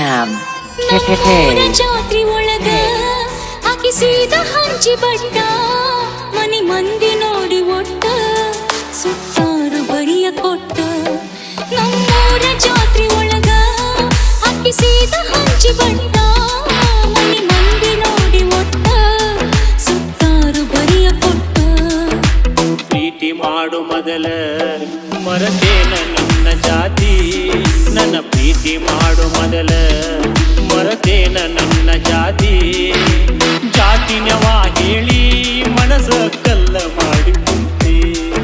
Yam KKK ಜಾತ್ರಿ ಒಳಗ ಹಾಕಿಸಿದ ಹಂಚಿ ಬಟ್ಟ ಮನಿ ಮಂದಿ ನೋಡಿ ಒಟ್ಟ ಸುತ್ತಾರು ಬರಿಯ ಕೊಟ್ಟ ನಮ್ಮೂರ ಜಾತ್ರಿ ಒಳಗ ಹಾಕಿಸಿದ ಹಂಚಿ ಬಟ್ಟ ಮನಿ ಮಂದಿ ನೋಡಿ ಒಟ್ಟ ಸುತ್ತಾರು ಬರಿಯ ಕೊಟ್ಟ ಪ್ರೀತಿ ಮಾಡು ಮೊದಲ ಮರತೇನ ನನ್ನ ಜಾತಿ ನನ್ನ ಪ್ರೀತಿ ಮಾಡು ಮೊದಲ ಮರತೇನ ನನ್ನ ಜಾತಿ ಜಾತಿನವಾ ಹೇಳಿ ಮನಸ ಕಲ್ಲ ಮಾಡಿ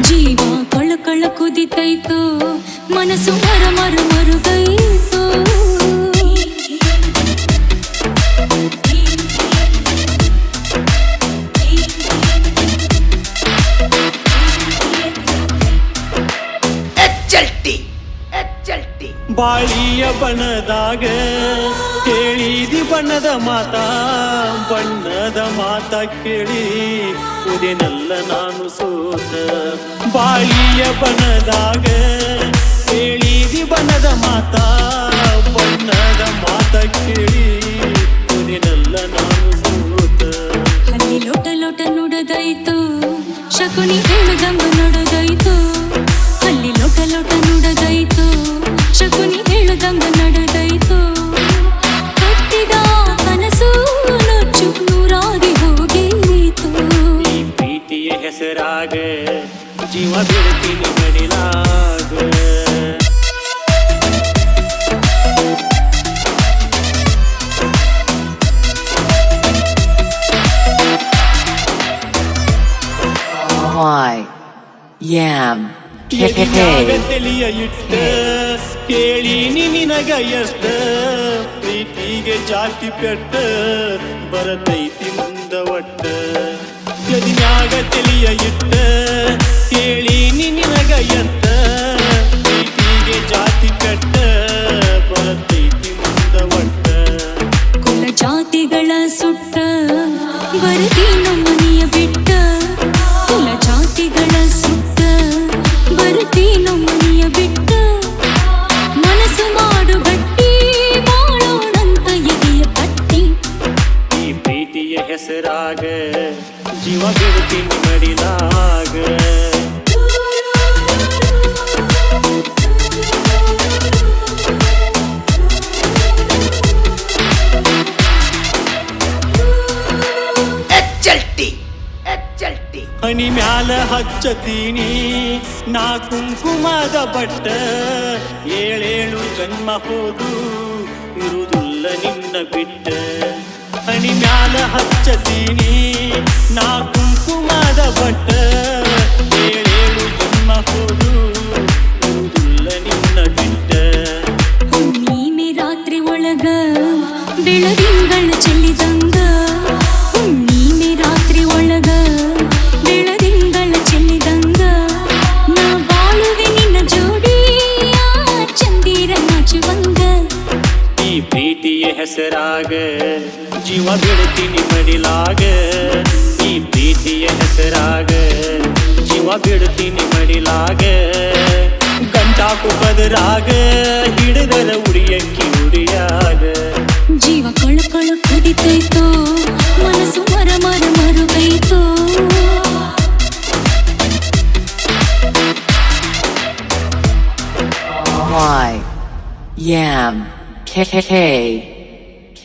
ಜೀವ ಕಳ ಕುದಿತೈತು ಮನಸ್ಸು ಮರುಗೈತು ಬಾಳಿಯ ಬಣ್ಣದಾಗ ಕೇಳಿದಿ ಬಣ್ಣದ ಮಾತ ಕೇಳಿ ಉದೆನಲ್ಲ ನಾನು ಸೋತ ಬಾಳಿಯ ಬಣ್ಣದಾಗ ಕೇಳಿದಿ ಬಣ್ಣದ ಮಾತ ಕೇಳಿ ಉದೆನಲ್ಲ ನಾನು ಸೋತ ಅಲ್ಲಿ ಲೋಟ ನುಡದಾಯ್ತು ಶಕುನಿ ಹೇಳುದಂಗ ನಡೆದಾಯ್ತು ಅಲ್ಲಿ ಲೋಟ ನುಡದಾಯ್ತು ಶಕುನಿ ಹೇಳುದಂಗ ನಡೆದಾಯ್ತು ಕಟ್ಟಿದ ಕನಸು ನುಚ್ಚು ನೂರಾಗಿ ಹೋಗೀತು ಈ ಪ್ರೀತಿಯ ಹೆಸರಾಗ ಜೀವ ಬಿಡ್ತೀನಿ ಮಡಿಲಾಗ Yam KKK ತಲಿಯ ಇಟ್ಟ ಕೇಳಿ ನಿನಗ ಎಷ್ಟ ಪ್ರೀತಿಗೆ ಜಾತಿ ಪೆಟ್ಟ ಬರತೈತಿ ಮುಂದ ಒಟ್ಟ ಎದಿನ್ಯಾಗ ತಲಿಯ ಇಟ್ಟ ಕೇಳಿ ನಿನಗ ಎಷ್ಟ ಪ್ರೀತಿಗೆ ಜಾತಿ ಪೆಟ್ಟ ಬರತೈತಿ ಮುಂದ ಒಟ್ಟ ಕುಲ ಜಾತಿಗಳ ಸುಟ್ಟ ಬರದಿ ನಮ್ಮನೆಯ ಬಿಟ್ಟ ಕುಲ ಜಾತಿಗಳ ಸುಟ್ಟ ಬರದಿ ನಮ್ಮನೆಯ ಬಿಟ್ಟ ಮನಸ್ಸು ಮಾಡು ಗಟ್ಟಿ ಬಾಳೋಣಂತ ಎದೆಯ ಕಟ್ಟಿ ಈ ಪ್ರೀತಿಯ ಹೆಸರಾಗ ಜೀವ ಬಿಡ್ತೀನಿ ಮಡಿಲಾಗ ಹನಿ ಮ್ಯಾಲ ಹಚ್ಚತೀನಿ ನಾ ಕುಂಕುಮದ ಬಟ್ಟ ಏಳೇಳು ಜನ್ಮ ಹೋದು ಇರುವುದಿಲ್ಲ ನಿನ್ನ ಬಿಟ್ಟ ಹನಿ ಮ್ಯಾಲ ಹಚ್ಚತೀನಿ ನಾ ಕುಂಕುಮದ ಬಟ್ಟ ಏಳೇಳು ಜನ್ಮ ಹೋದು ಇರುವುದಿಲ್ಲ ನಿನ್ನ ಬಿಟ್ಟ ಹುಣ್ಣಿಮೆ ರಾತ್ರಿ ಒಳಗ ಬೆಳದಿಂಗಳ ಚೆಲ್ಲಿದಂಗ ಹುಣ್ಣಿಮೆ ರಾತ್ರಿ ಒಳಗ ಬೆಳದಿಂಗಳ ಚೆಲ್ಲಿದಂಗ ನಾ ಬಾಳುವೆ ನಿನ್ನ ಜೋಡಿ ಚಂದಿರ ನಾಚುವಂಗ ಈ ಪ್ರೀತಿಯ ಹೆಸರಾಗ ಜೀವ ಬಿಡ್ತೀನಿ ಮಡಿಲಾಗ ಈ ಪ್ರೀತಿಯ ಹೆಸರಾಗ ಜೀವ ಬಿಡ್ತೀನಿ ಮಡಿಲಾಗ ಗಂಟಾಕು ಬದರಾಗ ಹಿಡಿದರ ಉಡಿಯಕ್ಕಿ ಉಡಿಯಾಗ ಜೀವ ಕಳ ಕುದಿತೈತೋ ಮನಸ್ಸು ಮರುಗೈತೋ Yam KKK